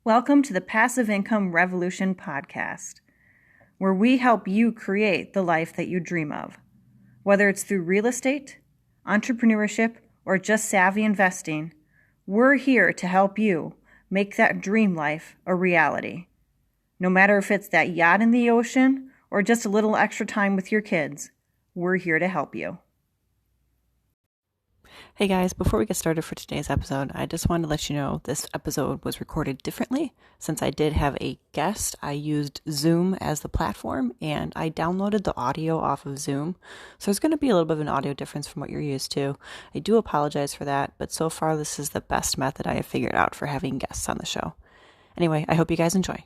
Welcome to the Passive Income Revolution podcast, where we help you create the life that you dream of. Whether it's through real estate, entrepreneurship, or just savvy investing, we're here to help you make that dream life a reality. No matter if it's that yacht in the ocean or just a little extra time with your kids, we're here to help you. Hey guys, before we get started for today's episode, I just wanted to let you know this episode was recorded differently. Since I did have a guest, I used Zoom as the platform and I downloaded the audio off of Zoom. So there's going to be a little bit of an audio difference from what you're used to. I do apologize for that, but so far this is the best method I have figured out for having guests on the show. Anyway, I hope you guys enjoy.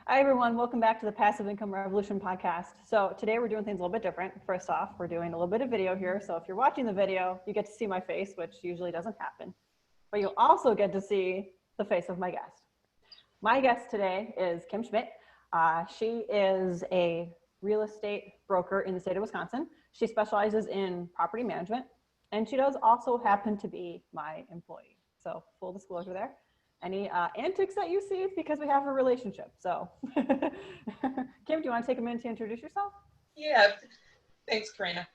Hi everyone, welcome back to the Passive Income Revolution podcast. So today we're doing things a little bit different. First off, we're doing a little bit of video here. So if you're watching the video, you get to see my face, which usually doesn't happen. But you'll also get to see the face of my guest. My guest today is Kim Schmitt. She is a real estate broker in the state of Wisconsin. She specializes in property management, and she does also happen to be my employee. So full disclosure there. Any antics that you see, it's because we have a relationship. So, Kim, do you want to take a minute to introduce yourself? Yeah, thanks, Karina.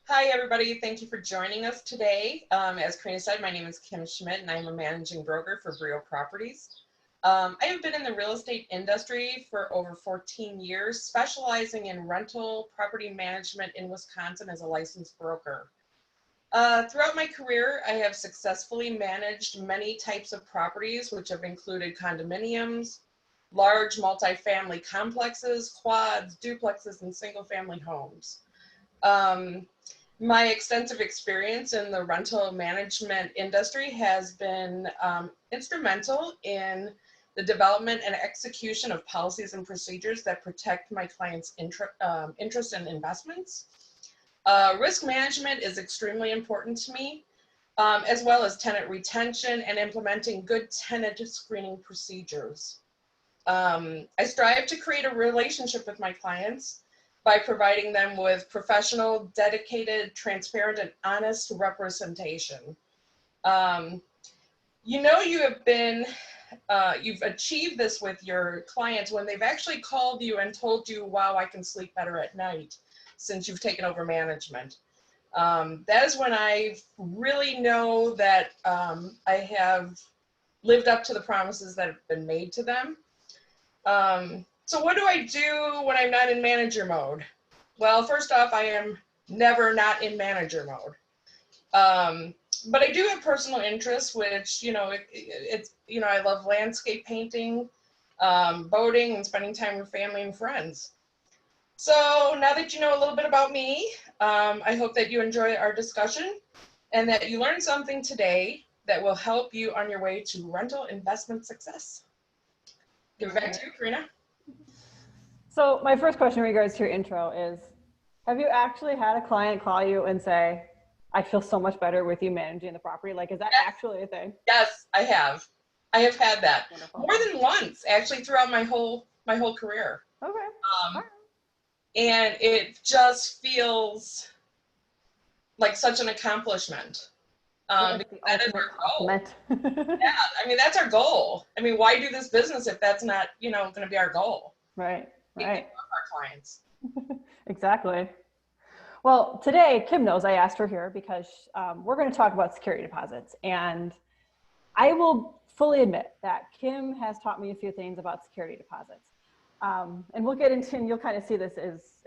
Hi, everybody. Thank you for joining us today. As Karina said, my name is Kim Schmitt, and I'm a managing broker for Brio Properties. I have been in the real estate industry for over 14 years, specializing in rental property management in Wisconsin as a licensed broker. Throughout my career, I have successfully managed many types of properties, which have included condominiums, large multifamily complexes, quads, duplexes, and single-family homes. My extensive experience in the rental management industry has been instrumental in the development and execution of policies and procedures that protect my clients' interest and investments. Risk management is extremely important to me, as well as tenant retention and implementing good tenant screening procedures. I strive to create a relationship with my clients by providing them with professional, dedicated, transparent, and honest representation. You've achieved this with your clients when they've actually called you and told you, wow, I can sleep better at night since you've taken over management. That is when I really know that I have lived up to the promises that have been made to them. So what do I do when I'm not in manager mode? Well, first off, I am never not in manager mode. But I do have personal interests, which, I love landscape painting, boating, and spending time with family and friends. So now that you know a little bit about me, I hope that you enjoy our discussion and that you learned something today that will help you on your way to rental investment success. Give it back to you, Karina. So my first question in regards to your intro is, have you actually had a client call you and say, I feel so much better with you managing the property? Like, is that actually a thing? Yes, I have. I have had that. Wonderful. More than once, actually, throughout my whole career. Okay. And it just feels like such an accomplishment. That is our goal. Yeah, I mean, that's our goal. I mean, why do this business if that's not, going to be our goal? Right. Our clients. Exactly. Well, today, Kim knows I asked her here because we're going to talk about security deposits. And I will fully admit that Kim has taught me a few things about security deposits. And we'll get into, and you'll kind of see this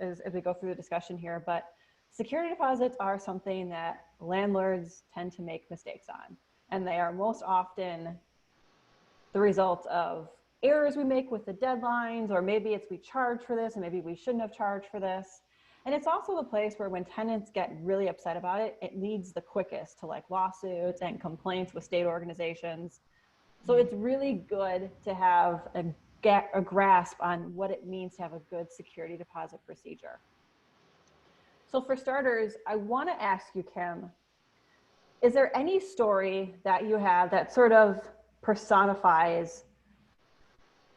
as we go through the discussion here, but security deposits are something that landlords tend to make mistakes on. And they are most often the result of errors we make with the deadlines, or maybe it's we charge for this and maybe we shouldn't have charged for this. And it's also the place where when tenants get really upset about it, it leads the quickest to like lawsuits and complaints with state organizations. So it's really good to have a grasp on what it means to have a good security deposit procedure. So for starters, I want to ask you, Kim, is there any story that you have that sort of personifies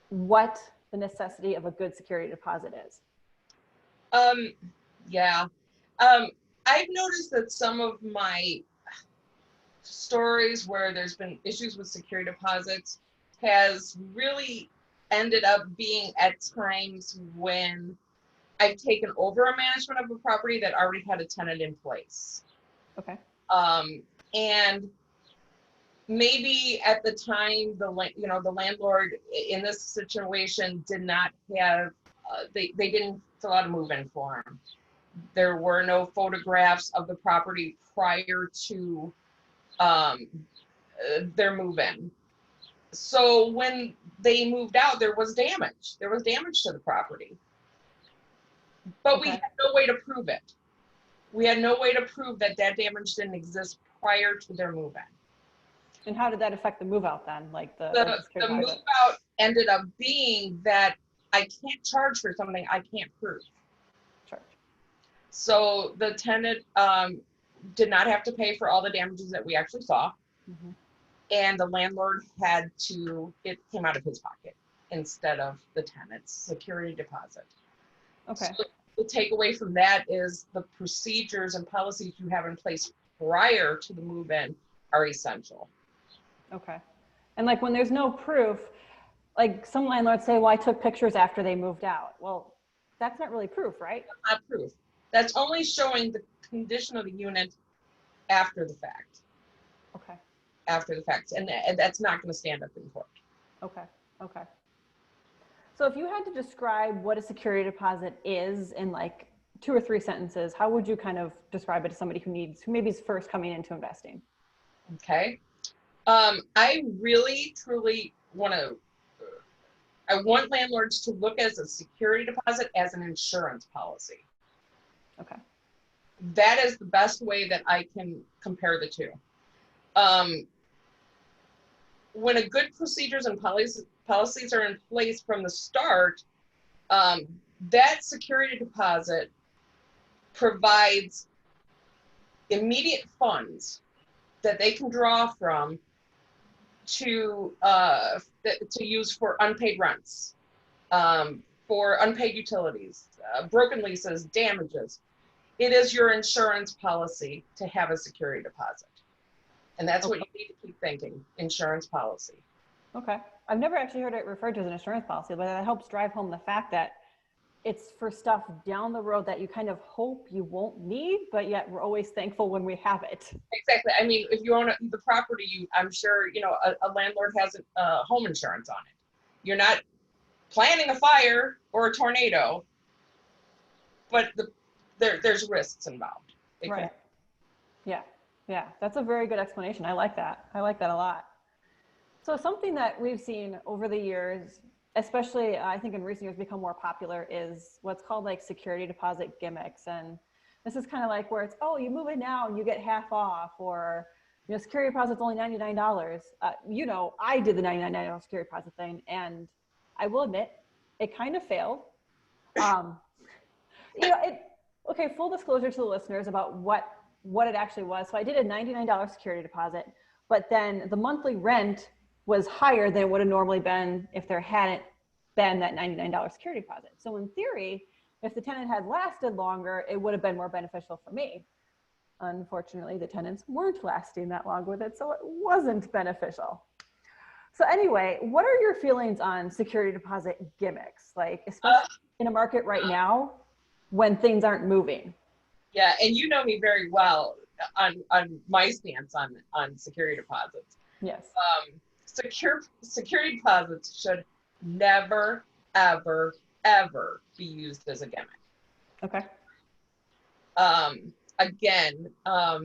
what the necessity of a good security deposit is? Yeah. I've noticed that some of my stories where there's been issues with security deposits has really ended up being at times when I've taken over a management of a property that already had a tenant in place. Okay. And maybe at the time, the landlord in this situation did not have, they didn't fill out a move-in form. There were no photographs of the property prior to their move-in. So when they moved out, there was damage. There was damage to the property. But we had no way to prove it. We had no way to prove that that damage didn't exist prior to their move-in. And how did that affect the move out then? Like the move out ended up being that I can't charge for something I can't prove. Sure. So the tenant did not have to pay for all the damages that we actually saw. Mm-hmm. And the landlord had to, it came out of his pocket instead of the tenant's security deposit. Okay. So the takeaway from that is the procedures and policies you have in place prior to the move-in are essential. Okay. And like when there's no proof, like some landlords say, well, I took pictures after they moved out. Well, that's not really proof, right? That's not proof. That's only showing the condition of the unit after the fact. Okay. After the fact. And that's not going to stand up in court. Okay. Okay. So if you had to describe what a security deposit is in like 2 or 3 sentences, how would you kind of describe it to somebody who maybe is first coming into investing? Okay. I really, truly I want landlords to look at a security deposit as an insurance policy. Okay. That is the best way that I can compare the two. When a good procedures and policies are in place from the start, that security deposit provides immediate funds that they can draw from to use for unpaid rents, for unpaid utilities, broken leases, damages. It is your insurance policy to have a security deposit. And that's what you need to keep thinking, insurance policy. Okay. I've never actually heard it referred to as an insurance policy, but that helps drive home the fact that it's for stuff down the road that you kind of hope you won't need, but yet we're always thankful when we have it. Exactly. I mean, if you own the property, I'm sure, a landlord has a home insurance on it. You're not planning a fire or a tornado, but there's risks involved. Right. Yeah. Yeah. That's a very good explanation. I like that. I like that a lot. So something that we've seen over the years, especially I think in recent years become more popular, is what's called like security deposit gimmicks. And this is kind of like where it's, oh, you move in now and you get half off, or, security deposit's only $99. I did the $99 security deposit thing, and I will admit it kind of failed. Okay, full disclosure to the listeners about what it actually was. So I did a $99 security deposit, but then the monthly rent was higher than it would have normally been if there hadn't been that $99 security deposit. So in theory, if the tenant had lasted longer, it would have been more beneficial for me. Unfortunately, the tenants weren't lasting that long with it, so it wasn't beneficial. So anyway, what are your feelings on security deposit gimmicks? Like, especially in a market right now when things aren't moving. Yeah, and you know me very well on my stance on security deposits. Yes. Security deposits should never, ever, ever be used as a gimmick. Okay. Again, I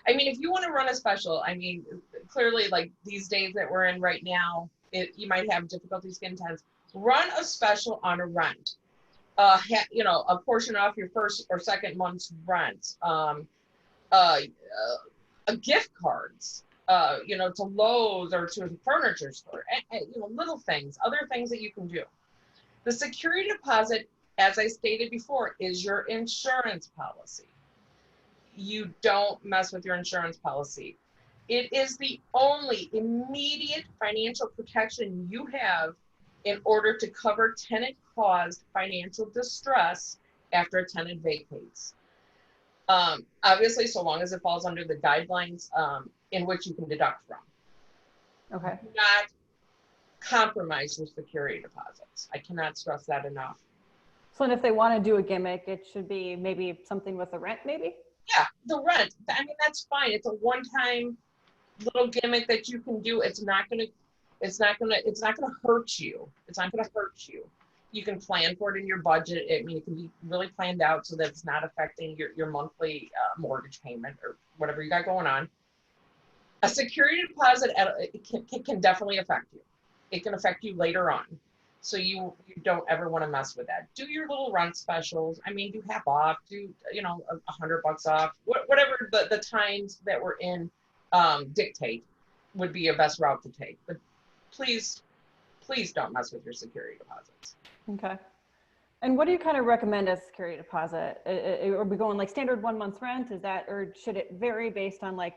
mean, if you want to run a special, I mean, clearly, like these days that we're in right now, you might have difficulties getting tenants. Run a special on a rent. A portion off your first or second month's rent. Gift cards. To Lowe's or to a furniture store, and little things, other things that you can do. The security deposit, as I stated before, is your insurance policy. You don't mess with your insurance policy. It is the only immediate financial protection you have in order to cover tenant-caused financial distress after a tenant vacates. Obviously, so long as it falls under the guidelines in which you can deduct from. Okay. Do not compromise your security deposits. I cannot stress that enough. So and if they want to do a gimmick, it should be maybe something with the rent, maybe? Yeah, the rent. I mean, that's fine. It's a one-time little gimmick that you can do. It's not gonna hurt you. It's not gonna hurt you. You can plan for it in your budget. I mean, it can be really planned out so that it's not affecting your monthly mortgage payment or whatever you got going on. A security deposit can definitely affect you. It can affect you later on. So you don't ever want to mess with that. Do your little rent specials. I mean, do half off, do, $100 off, whatever the times that we're in dictate would be your best route to take. But please don't mess with your security deposits. Okay. And what do you kind of recommend as a security deposit? Are we going like standard 1 month's rent? Is that, or should it vary based on like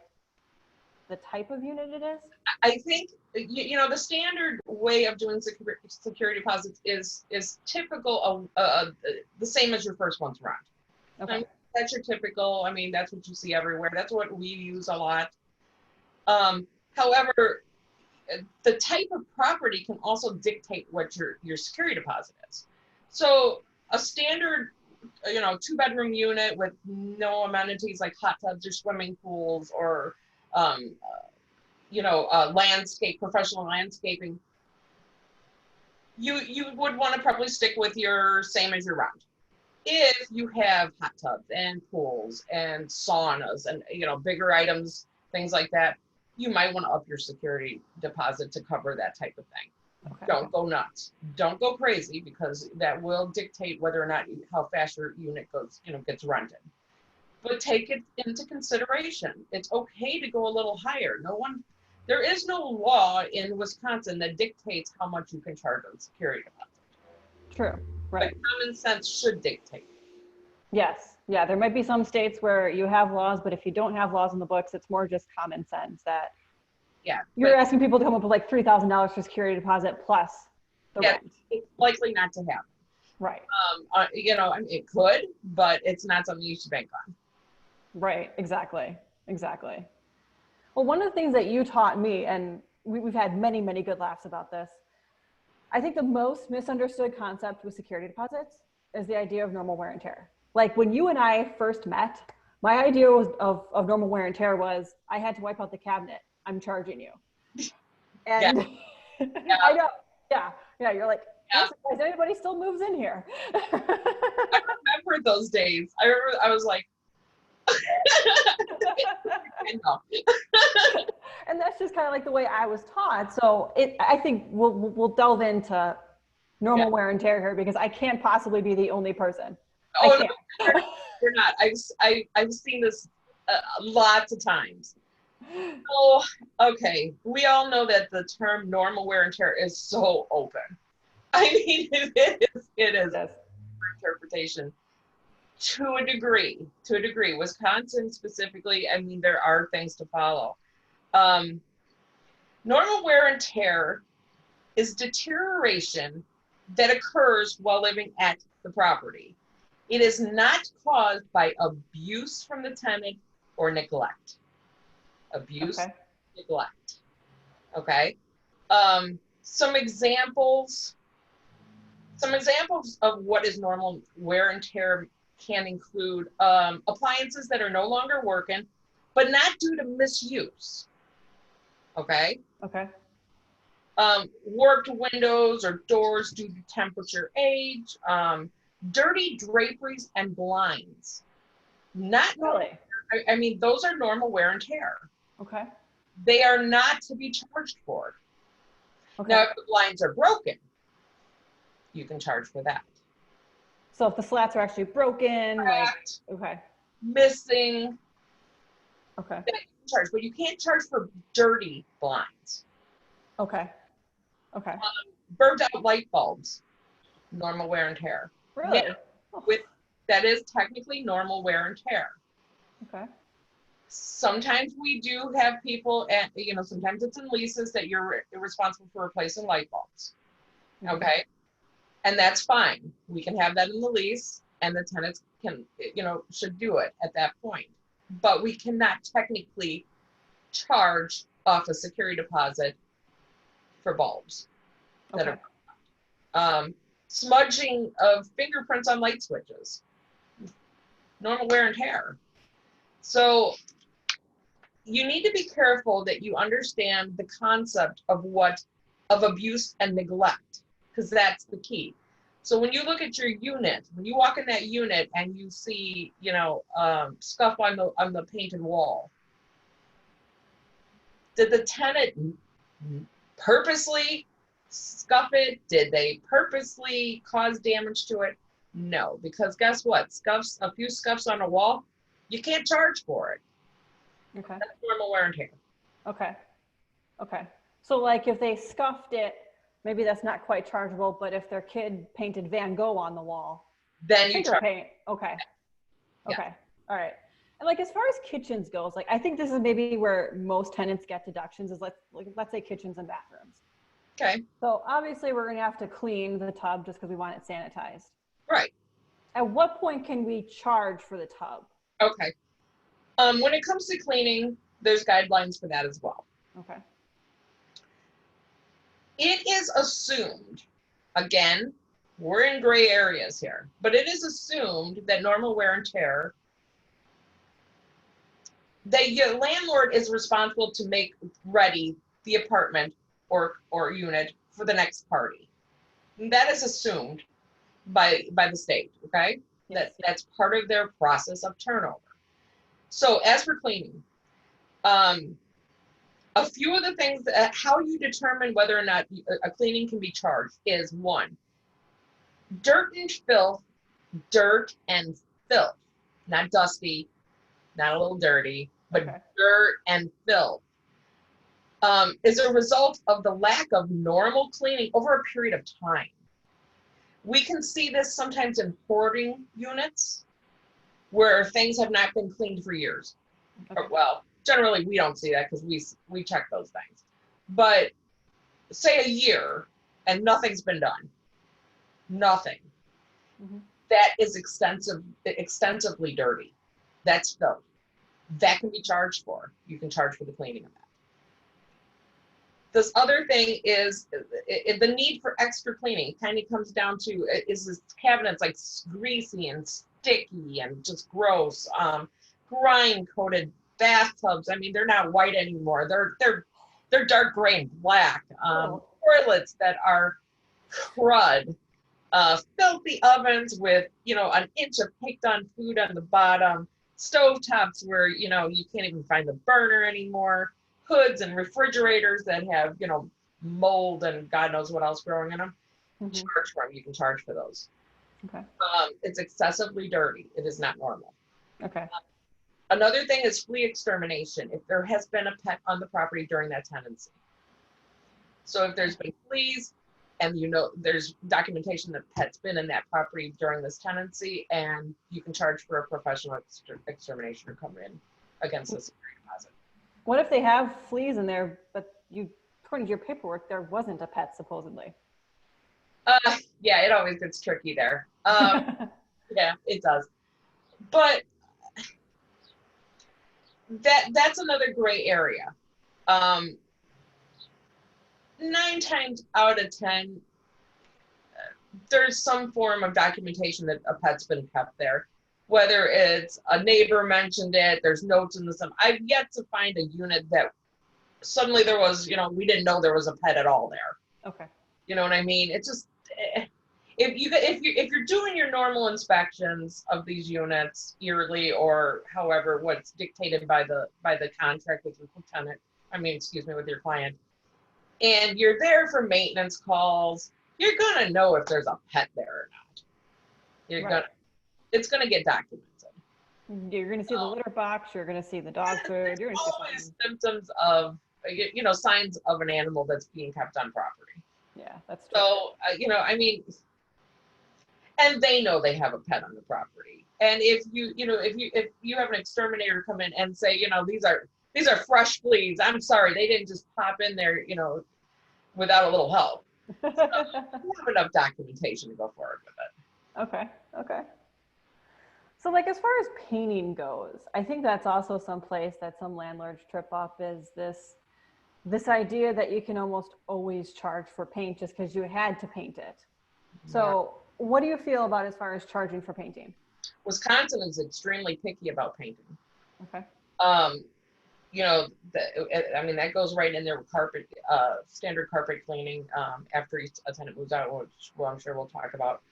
the type of unit it is? I think, the standard way of doing security deposits is typical of the same as your first month's rent. Okay. I mean, that's your typical, that's what you see everywhere. That's what we use a lot. However, the type of property can also dictate what your security deposit is. So a standard, 2-bedroom unit with no amenities like hot tubs or swimming pools or professional landscaping, you would want to probably stick with your same as your rent. If you have hot tubs and pools and saunas and bigger items, things like that, you might want to up your security deposit to cover that type of thing. Okay. Don't go nuts. Don't go crazy, because that will dictate whether or not how fast your unit gets rented. But take it into consideration. It's okay to go a little higher. There is no law in Wisconsin that dictates how much you can charge on security deposit. True. Right. But common sense should dictate. Yes. Yeah. There might be some states where you have laws, but if you don't have laws in the books, it's more just common sense that you're asking people to come up with like $3,000 for security deposit plus the rent. It's likely not to happen. Right. It could, but it's not something you should bank on. Right. Exactly. Well, one of the things that you taught me, and we've had many, many good laughs about this, I think the most misunderstood concept with security deposits is the idea of normal wear and tear. Like when you and I first met, my idea of normal wear and tear was I had to wipe out the cabinet. I'm charging you. And yeah. I know. Yeah. You're like, I'm surprised anybody still moves in here. I remember those days. I was like, and that's just kind of like the way I was taught. So I think we'll delve into normal wear and tear here, because I can't possibly be the only person. Oh, no, you're not. I've seen this lots of times. Oh, okay. We all know that the term normal wear and tear is so open. I mean, it is interpretation to a degree. Wisconsin specifically, I mean, there are things to follow. Normal wear and tear is deterioration that occurs while living at the property. It is not caused by abuse from the tenant or neglect. Neglect. Okay. Some examples of what is normal wear and tear can include appliances that are no longer working, but not due to misuse. Okay. Warped windows or doors due to temperature, age, dirty draperies and blinds. Not really. I mean, those are normal wear and tear. Okay. They are not to be charged for. Okay. Now, if the blinds are broken, you can charge for that. So if the slats are actually broken, correct, missing. Okay. Then you can charge, but you can't charge for dirty blinds. Okay. Burnt out light bulbs, normal wear and tear. Really? Yeah, that is technically normal wear and tear. Okay. Sometimes we do have people, and sometimes it's in leases that you're responsible for replacing light bulbs. Mm-hmm. Okay. And that's fine. We can have that in the lease, and the tenants should do it at that point. But we cannot technically charge off a security deposit for bulbs that Okay. are smudging of fingerprints on light switches, normal wear and tear. So you need to be careful that you understand the concept of abuse and neglect, because that's the key. So when you look at your unit, when you walk in that unit and you see, scuff on the painted wall, did the tenant purposely scuff it? Did they purposely cause damage to it? No, because guess what? A few scuffs on a wall, you can't charge for it. Okay. That's normal wear and tear. Okay. Okay. So like if they scuffed it, maybe that's not quite chargeable, but if their kid painted Van Gogh on the wall, Then you finger charge. paint. Okay. Yeah. Okay. All right. And like as far as kitchens goes, like I think this is maybe where most tenants get deductions is let's say kitchens and bathrooms. Okay. So obviously we're going to have to clean the tub just because we want it sanitized. Right. At what point can we charge for the tub? Okay. When it comes to cleaning, there's guidelines for that as well. Okay. It is assumed, again, we're in gray areas here, but it is assumed that normal wear and tear, that your landlord is responsible to make ready the apartment or unit for the next party. And that is assumed by the state, okay? Yes. That's part of their process of turnover. So as for cleaning, a few of the things, how you determine whether or not a cleaning can be charged is 1, dirt and filth, not dusty, not a little dirty, but Okay. dirt and filth, is a result of the lack of normal cleaning over a period of time. We can see this sometimes in hoarding units where things have not been cleaned for years. Okay. Well, generally we don't see that because we check those things. But say a year and nothing's been done. Nothing. Mm-hmm. That is extensively dirty. That's filth. That can be charged for. You can charge for the cleaning of that. This other thing is the need for extra cleaning kind of comes down to, is this cabinet's like greasy and sticky and just gross. Grime coated bathtubs. I mean, they're not white anymore. They're dark gray and black. Toilets that are crud. Filthy ovens with, an inch of picked on food on the bottom. Stovetops where, you can't even find the burner anymore. Hoods and refrigerators that have, mold and God knows what else growing in them. Mm-hmm. Charge for them. You can charge for those. Okay. It's excessively dirty. It is not normal. Okay. Another thing is flea extermination. If there has been a pet on the property during that tenancy. So if there's been fleas and there's documentation that pet's been in that property during this tenancy, and you can charge for a professional extermination or come in against the security deposit. What if they have fleas in there, but according to your paperwork, there wasn't a pet supposedly? Yeah, it always gets tricky there. Yeah, it does. But that's another gray area. 9 times out of 10, there's some form of documentation that a pet's been kept there. Whether it's a neighbor mentioned it, there's notes in the system. I've yet to find a unit that suddenly there was, we didn't know there was a pet at all there. Okay. You know what I mean? It's just, if you're doing your normal inspections of these units yearly or however what's dictated by the contract with with your client, and you're there for maintenance calls, you're gonna know if there's a pet there or not. It's gonna get documented. You're gonna see the litter box. You're gonna see the dog food. You're gonna see always symptoms of, signs of an animal that's being kept on property. Yeah, that's true. So, and they know they have a pet on the property. And if you have an exterminator come in and say, these are fresh fleas, I'm sorry, they didn't just pop in there, without a little help. So you have enough documentation to go forward with it. Okay. So like as far as painting goes, I think that's also some place that some landlords trip up is this idea that you can almost always charge for paint just because you had to paint it. So what do you feel about as far as charging for painting? Wisconsin is extremely picky about painting. Okay. You know, I mean, that goes right in there with carpet, standard carpet cleaning after a tenant moves out, which, well, I'm sure we'll talk about.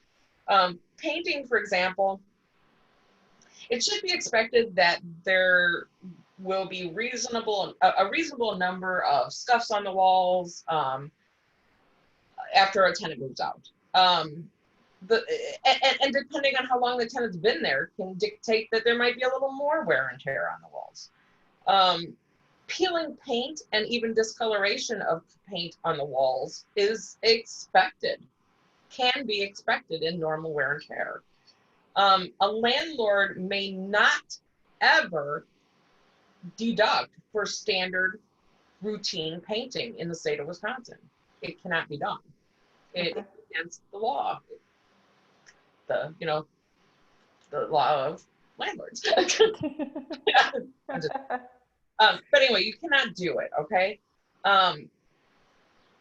Painting, for example, it should be expected that there will be a reasonable number of scuffs on the walls after a tenant moves out. And depending on how long the tenant's been there can dictate that there might be a little more wear and tear on the walls. Peeling paint and even discoloration of paint on the walls is expected, can be expected in normal wear and tear. A landlord may not ever deduct for standard routine painting in the state of Wisconsin. It cannot be done. It is against the law. The law of landlords. But anyway, you cannot do it, okay? An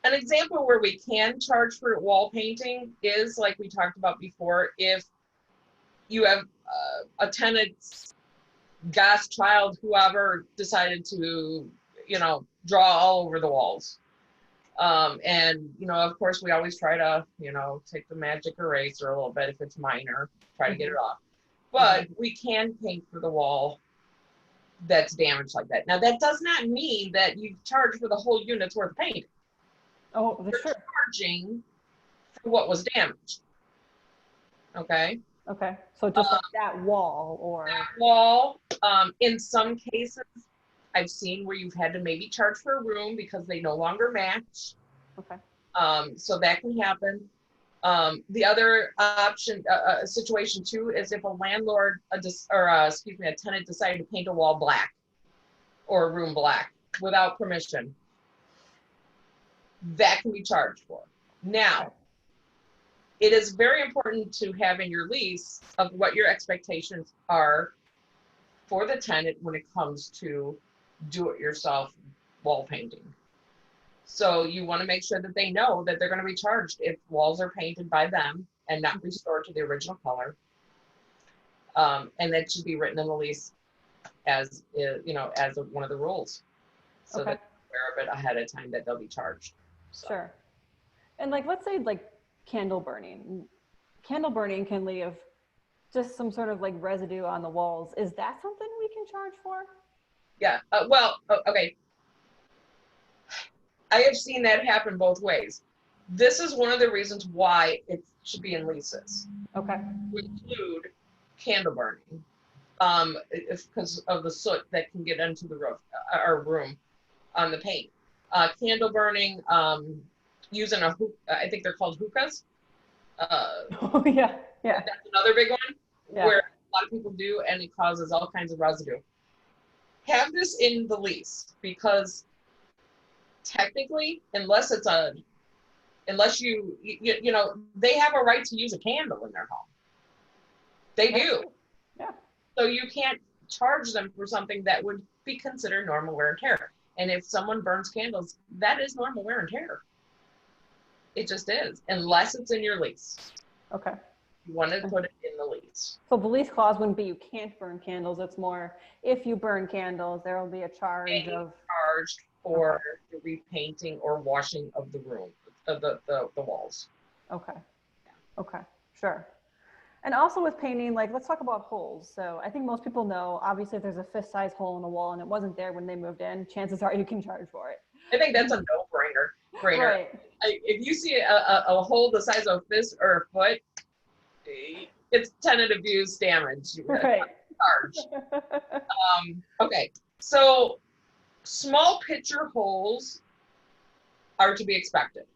example where we can charge for wall painting is, like we talked about before, if you have a tenant's child, whoever, decided to, draw all over the walls. And, of course, we always try to, take the magic eraser a little bit if it's minor, try to get it off. But we can paint for the wall that's damaged like that. Now, that does not mean that you charge for the whole unit's worth of paint. Oh, You're sure. charging for what was damaged. Okay? Okay. So just like that wall or... That wall, in some cases, I've seen where you've had to maybe charge for a room because they no longer match. Okay. So that can happen. The other option, situation too, is if a landlord, a tenant decided to paint a wall black or a room black without permission, that can be charged for. Now, it is very important to have in your lease of what your expectations are for the tenant when it comes to do-it-yourself wall painting. So you want to make sure that they know that they're going to be charged if walls are painted by them and not restored to the original color. And that should be written in the lease as one of the rules, so that they're aware of it ahead of time that they'll be charged. So. Sure. And like, let's say like candle burning. Candle burning can leave just some sort of like residue on the walls. Is that something we can charge for? Yeah. Okay. I have seen that happen both ways. This is one of the reasons why it should be in leases. Okay. To include candle burning, because of the soot that can get into the roof or room on the paint. Candle burning, using a hook, I think they're called hookahs. Oh yeah. That's another big one where a lot of people do, and it causes all kinds of residue. Have this in the lease, because technically, unless you they have a right to use a candle in their home. They do. Yeah. So you can't charge them for something that would be considered normal wear and tear. And if someone burns candles, that is normal wear and tear. It just is, unless it's in your lease. Okay. You want to put it in the lease. So the lease clause wouldn't be you can't burn candles. It's more if you burn candles, there will be a charge charged for the repainting or washing of the room, of the walls. Okay. Okay. Sure. And also with painting, like, let's talk about holes. So I think most people know, obviously, if there's a fist-sized hole in the wall and it wasn't there when they moved in, chances are you can charge for it. I think that's a no-brainer. Right. If you see a hole the size of a fist or a foot, it's tenant abuse damage. Right. Charge. Okay. So small pitcher holes are to be expected.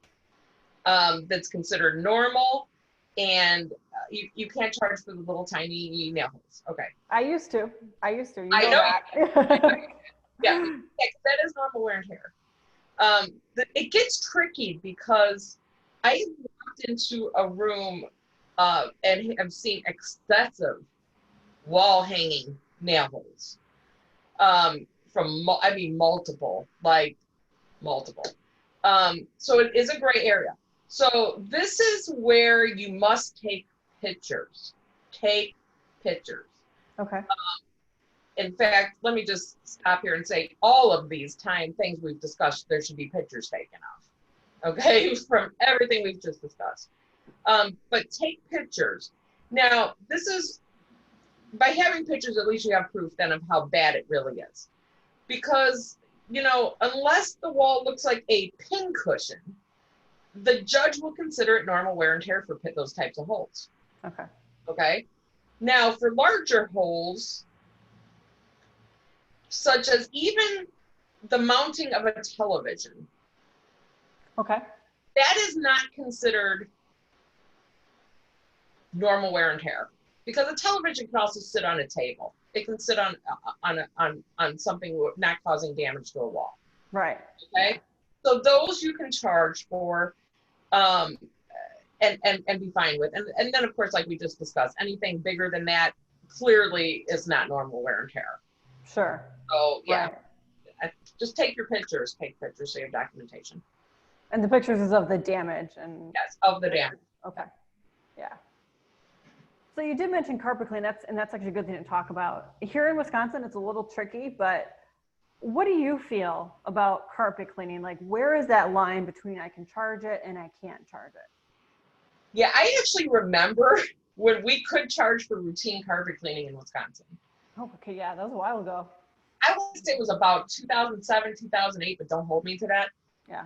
That's considered normal, and you can't charge for the little tiny nail holes. Okay. I used to. You know that. Yeah, that is normal wear and tear. It gets tricky because I walked into a room and have seen excessive wall hanging nail holes. I mean, multiple. So it is a gray area. So this is where you must take pictures. Take pictures. Okay. In fact, let me just stop here and say all of these things we've discussed, there should be pictures taken of. Okay, from everything we've just discussed. But take pictures. Now, this is, by having pictures, at least you have proof then of how bad it really is. Because, you know, unless the wall looks like a pincushion, the judge will consider it normal wear and tear for those types of holes. Okay. Okay. Now, for larger holes, such as even the mounting of a television, Okay. that is not considered normal wear and tear, because a television can also sit on a table. It can sit on something not causing damage to a wall. Right. Okay, so those you can charge for, and be fine with, and then of course, like we just discussed, anything bigger than that clearly is not normal wear and tear. Sure. So yeah, Right. just take pictures, so you have documentation. And the pictures is of the damage and. Yes, of the damage. Okay. Yeah. So you did mention carpet cleaning, that's actually a good thing to talk about. Here in Wisconsin, it's a little tricky, but what do you feel about carpet cleaning? Like, where is that line between I can charge it and I can't charge it? Yeah, I actually remember when we could charge for routine carpet cleaning in Wisconsin. Oh, okay, yeah, that was a while ago. I want to say it was about 2007, 2008, but don't hold me to that. Yeah.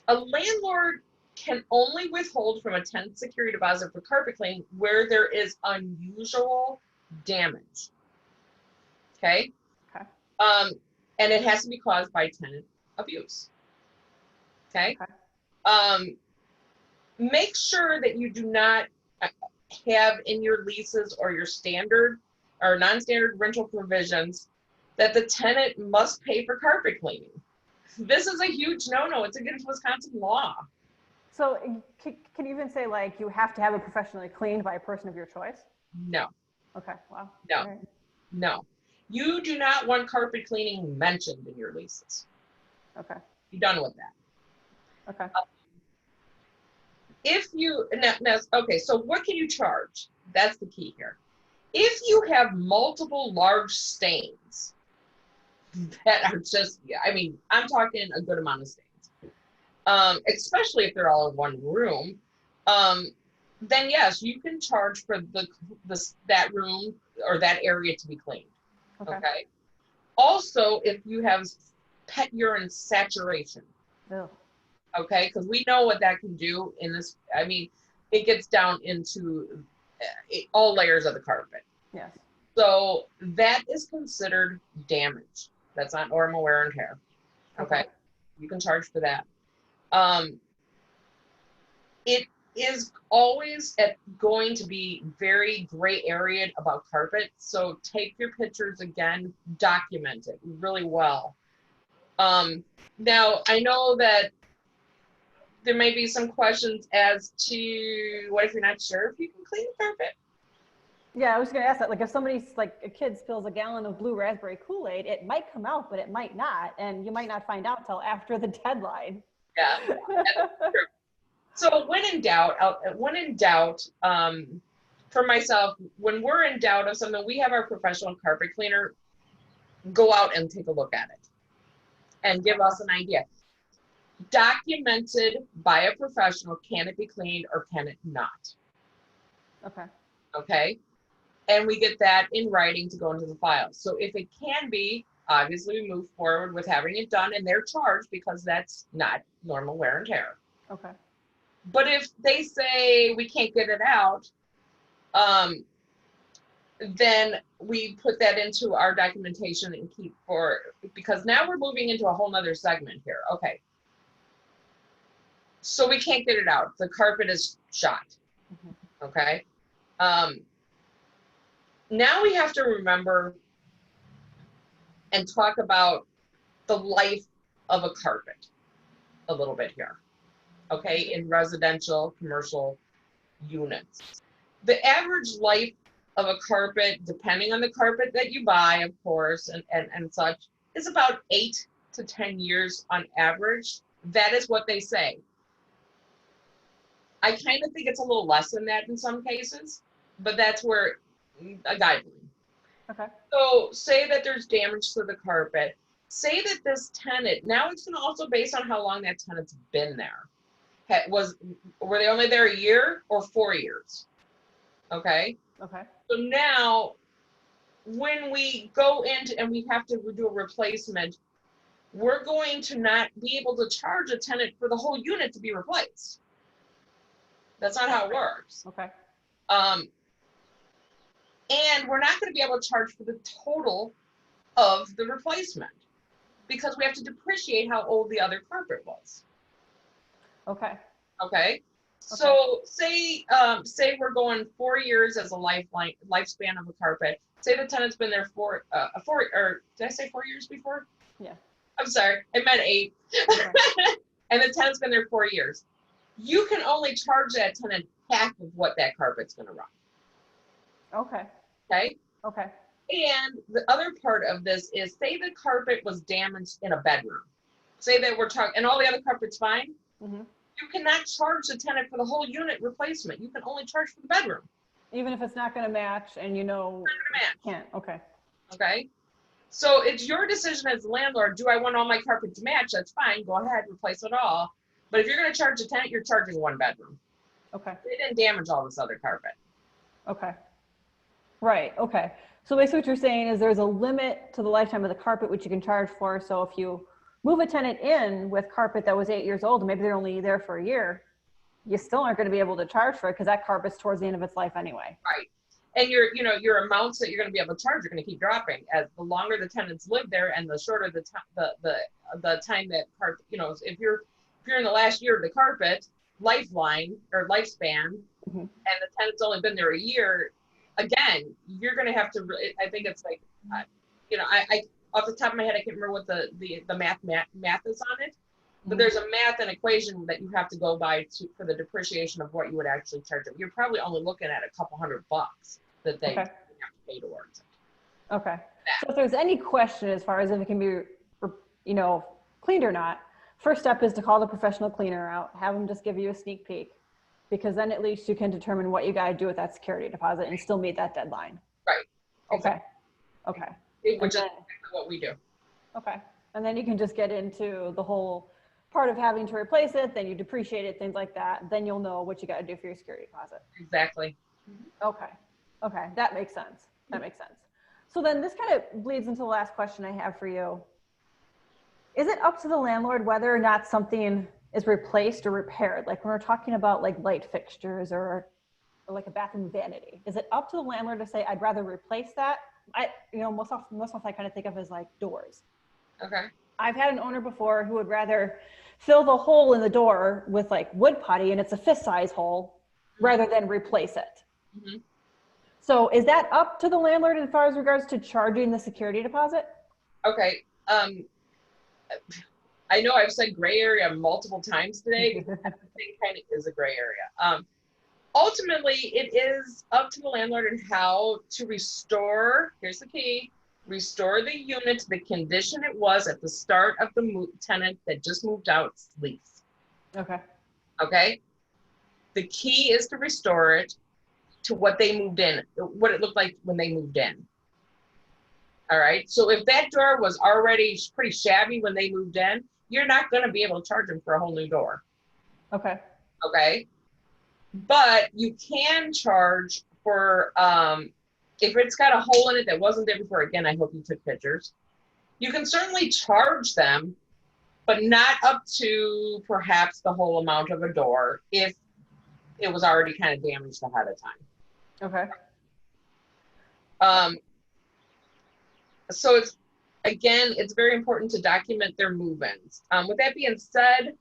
A landlord can only withhold from a tenant security deposit for carpet cleaning where there is unusual damage. Okay. Okay. And it has to be caused by tenant abuse. Okay. Make sure that you do not have in your leases or your standard or non-standard rental provisions that the tenant must pay for carpet cleaning. This is a huge no-no. It's against Wisconsin law. So can you even say, like, you have to have it professionally cleaned by a person of your choice? No. Okay, wow. No. Right. No. You do not want carpet cleaning mentioned in your leases. Okay. You're done with that. Okay. If you, okay, so what can you charge? That's the key here. If you have multiple large stains that are just, I mean, I'm talking a good amount of stains. Especially if they're all in one room, then yes, you can charge for that room or that area to be cleaned. Okay. Also, if you have pet urine saturation. Ew. Okay, because we know what that can do in this. I mean, it gets down into all layers of the carpet. Yes. So that is considered damage. That's not normal wear and tear. Okay. You can charge for that. It is always going to be very gray area about carpet. So take your pictures again, document it really well. Now I know that there may be some questions as to what if you're not sure if you can clean the carpet. Yeah, I was going to ask that. Like, if somebody's, like, a kid spills a gallon of blue raspberry Kool-Aid, it might come out, but it might not, and you might not find out till after the deadline. Yeah, that's true. So when in doubt, for myself, when we're in doubt of something, we have our professional carpet cleaner go out and take a look at it and give us an idea. Documented by a professional, can it be cleaned or can it not? Okay. And we get that in writing to go into the file. So if it can be, obviously we move forward with having it done and they're charged because that's not normal wear and tear. Okay. But if they say we can't get it out, then we put that into our documentation and keep because now we're moving into a whole nother segment here. Okay. So we can't get it out. The carpet is shot. Mm-hmm. Okay. Now we have to remember and talk about the life of a carpet a little bit here. Okay, in residential, commercial units. The average life of a carpet, depending on the carpet that you buy, of course, and such, is about 8 to 10 years on average. That is what they say. I kind of think it's a little less than that in some cases, but that's where a guideline. Okay. So say that there's damage to the carpet. Say that this tenant, now it's going to also based on how long that tenant's been there. Were they only there a year or 4 years? Okay. Okay. So now when we go into and we have to do a replacement, we're going to not be able to charge a tenant for the whole unit to be replaced. That's not how it works. Okay. And we're not going to be able to charge for the total of the replacement because we have to depreciate how old the other carpet was. Okay. Okay. So say we're going 4 years as a lifespan of a carpet. Say the tenant's been there or did I say 4 years before? Yeah. I'm sorry, I meant 8. Okay. And the tenant's been there 4 years. You can only charge that tenant half of what that carpet's going to run. Okay. Okay. Okay. And the other part of this is, say the carpet was damaged in a bedroom. Say that we're talking, and all the other carpet's fine. Mm-hmm. You cannot charge the tenant for the whole unit replacement. You can only charge for the bedroom. Even if it's not going to match, and It's not gonna match. can't. Okay. Okay. So it's your decision as the landlord. Do I want all my carpet to match? That's fine. Go ahead, replace it all. But if you're going to charge a tenant, you're charging one bedroom. Okay. They didn't damage all this other carpet. Okay. Right. Okay. So basically what you're saying is there's a limit to the lifetime of the carpet, which you can charge for. So if you move a tenant in with carpet that was 8 years old, and maybe they're only there for a year, you still aren't going to be able to charge for it because that carpet's towards the end of its life anyway. Right. And your amounts that you're going to be able to charge are going to keep dropping as the longer the tenants live there and the shorter the time that carpet, if you're in the last year of the carpet lifeline or lifespan, Mm-hmm. and the tenant's only been there a year, again, you're going to have to, I think it's like, I off the top of my head, I can't remember what the math is on it, but there's a math and equation that you have to go by for the depreciation of what you would actually charge them. You're probably only looking at a couple $100 that they have to pay towards it. Okay. So if there's any question as far as if it can be, cleaned or not, first step is to call the professional cleaner out, have them just give you a sneak peek, because then at least you can determine what you got to do with that security deposit and still meet that deadline. Right. Okay. Okay. Which is exactly what we do. Okay. And then you can just get into the whole part of having to replace it, then you depreciate it, things like that. Then you'll know what you got to do for your security deposit. Exactly. Okay. Okay. That makes sense. That makes sense. So then this kind of bleeds into the last question I have for you. Is it up to the landlord whether or not something is replaced or repaired? Like when we're talking about like light fixtures or like a bathroom vanity, is it up to the landlord to say, I'd rather replace that? Most often I kind of think of as like doors. Okay. I've had an owner before who would rather fill the hole in the door with like wood putty and it's a fist size hole rather than replace it. Mm-hmm. So is that up to the landlord as far as regards to charging the security deposit? Okay. I know I've said gray area multiple times today because everything kind of is a gray area. Ultimately, it is up to the landlord and how to restore, here's the key, restore the unit to the condition it was at the start of the tenant that just moved out's lease. Okay. Okay? The key is to restore it to what they moved in, what it looked like when they moved in. All right? So if that door was already pretty shabby when they moved in, you're not going to be able to charge them for a whole new door. Okay. Okay? But you can charge for, if it's got a hole in it that wasn't there before, again, I hope you took pictures. You can certainly charge them, but not up to perhaps the whole amount of a door if it was already kind of damaged ahead of time. Okay. So it's very important to document their move-ins. With that being said,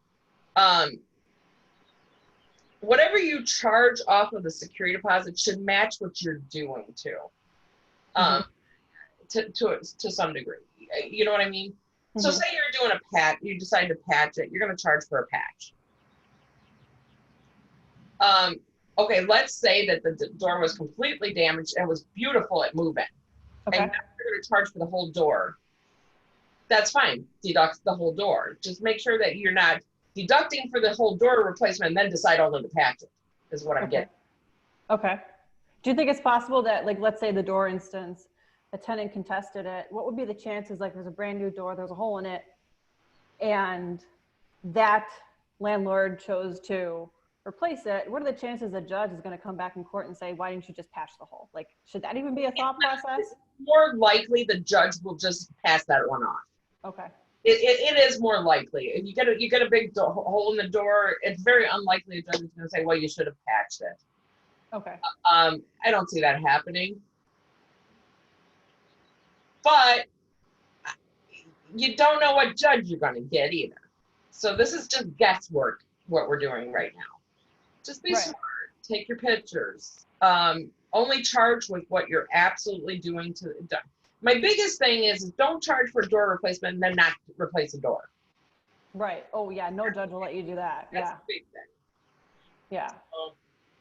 whatever you charge off of the security deposit should match what you're doing too, to some degree. You know what I mean? Mm-hmm. So say you're doing a patch, you decide to patch it, you're going to charge for a patch. okay, let's say that the door was completely damaged and was beautiful at move-in. Okay. And now you're going to charge for the whole door. That's fine. Deduct the whole door. Just make sure that you're not deducting for the whole door replacement and then decide only to patch it, is what I'm getting. Okay. Do you think it's possible that, like, let's say the door instance, a tenant contested it, what would be the chances, like, there's a brand new door, there's a hole in it, and that landlord chose to replace it? What are the chances the judge is going to come back in court and say, why didn't you just patch the hole? Like, should that even be a thought process? More likely the judge will just pass that one off. Okay. It is more likely. If you get a big hole in the door, it's very unlikely the judge is going to say, well, you should have patched it. Okay. I don't see that happening. But you don't know what judge you're going to get either. So this is just guesswork, what we're doing right now. Just be smart. Take your pictures. Only charge with what you're absolutely doing to the. My biggest thing is don't charge for door replacement and then not replace a door. Right. Oh yeah. No judge will let you do that. That's the big thing. Yeah.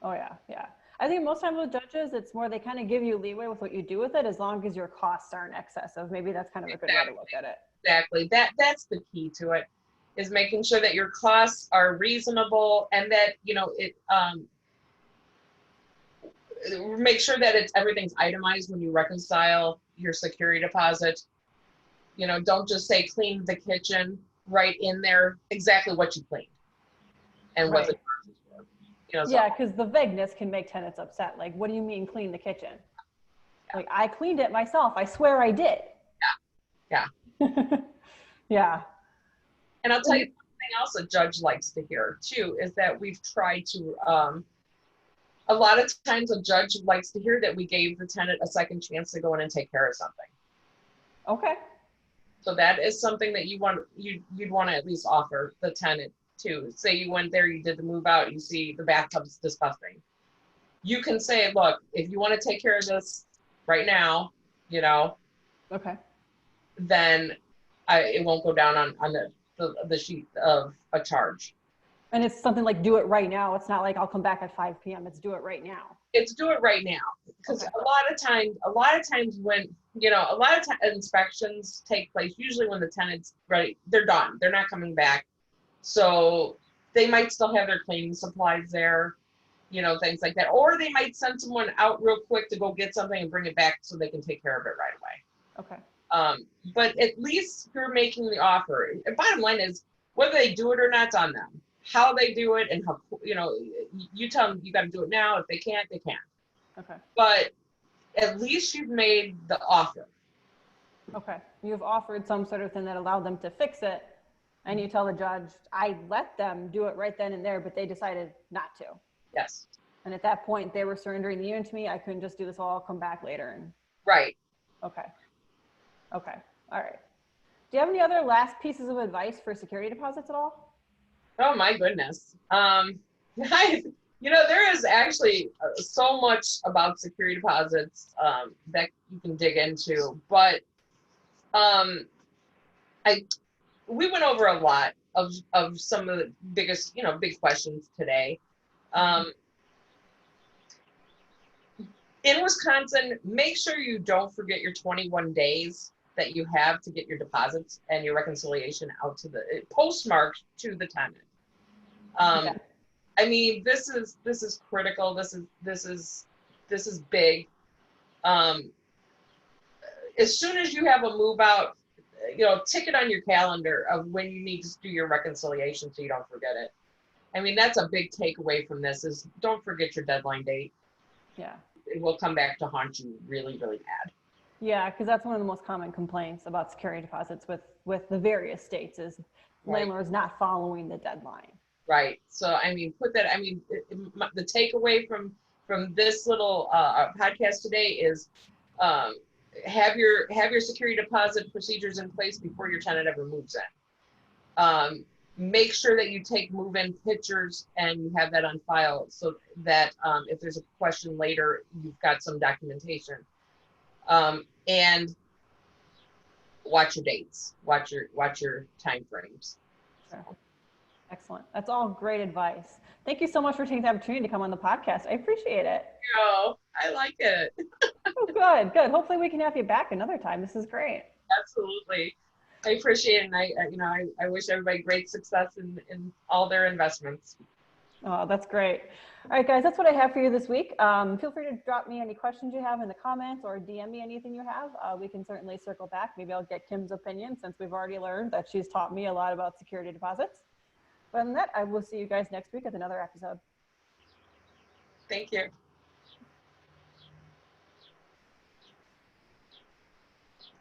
Oh yeah. Yeah. I think most times with judges, it's more they kind of give you leeway with what you do with it, as long as your costs are in excess of. Maybe that's kind of a good way to look at it. Exactly. That's the key to it, is making sure that your costs are reasonable and that make sure that everything's itemized when you reconcile your security deposit. Don't just say clean the kitchen, right in there exactly what you cleaned and what the charges were. Yeah, because the vagueness can make tenants upset. Like, what do you mean clean the kitchen? Yeah. Like, I cleaned it myself. I swear I did. Yeah. Yeah. And I'll tell you something else a judge likes to hear too, is that we've tried to, a lot of times a judge likes to hear that we gave the tenant a second chance to go in and take care of something. Okay. So that is something that you'd want to at least offer the tenant too. Say you went there, you did the move out, you see the bathtub's disgusting. You can say, look, if you want to take care of this right now, okay, then it won't go down on the sheet of a charge. And it's something like do it right now. It's not like I'll come back at 5 p.m. It's do it right now. It's do it right now. Because a lot of times when, a lot of inspections take place, usually when the tenant's ready, they're done. They're not coming back. So they might still have their cleaning supplies there, things like that. Or they might send someone out real quick to go get something and bring it back so they can take care of it right away. Okay. But at least you're making the offer. And bottom line is, whether they do it or not, it's on them. How they do it and how, you tell them you got to do it now. If they can't, they can't. Okay. But at least you've made the offer. Okay. You've offered some sort of thing that allowed them to fix it. And you tell the judge, I let them do it right then and there, but they decided not to. Yes. And at that point, they were surrendering the unit to me. I couldn't just do this all, come back later. Right. Okay. Okay. All right. Do you have any other last pieces of advice for security deposits at all? Oh my goodness. There is actually so much about security deposits that you can dig into, but we went over a lot of some of the biggest, big questions today. In Wisconsin, make sure you don't forget your 21 days that you have to get your deposits and your reconciliation out to postmarked to the tenant. I mean, this is critical. This is big. As soon as you have a move out, tick it on your calendar of when you need to do your reconciliation so you don't forget it. I mean, that's a big takeaway from this is don't forget your deadline date. Yeah. It will come back to haunt you really, really bad. Yeah, because that's one of the most common complaints about security deposits with the various states is landlords not following the deadline. Right. So, I mean, the takeaway from this little podcast today is have your security deposit procedures in place before your tenant ever moves in. Make sure that you take move-in pictures and you have that on file so that if there's a question later, you've got some documentation. And watch your dates, watch your time frames. Sure. Excellent. That's all great advice. Thank you so much for taking the opportunity to come on the podcast. I appreciate it. Oh, I like it. Oh, good, good. Hopefully we can have you back another time. This is great. Absolutely. I appreciate it. And I wish everybody great success in all their investments. Oh, that's great. All right, guys, that's what I have for you this week. Feel free to drop me any questions you have in the comments or DM me anything you have. We can certainly circle back. Maybe I'll get Kim's opinion since we've already learned that she's taught me a lot about security deposits. But other than that, I will see you guys next week with another episode. Thank you.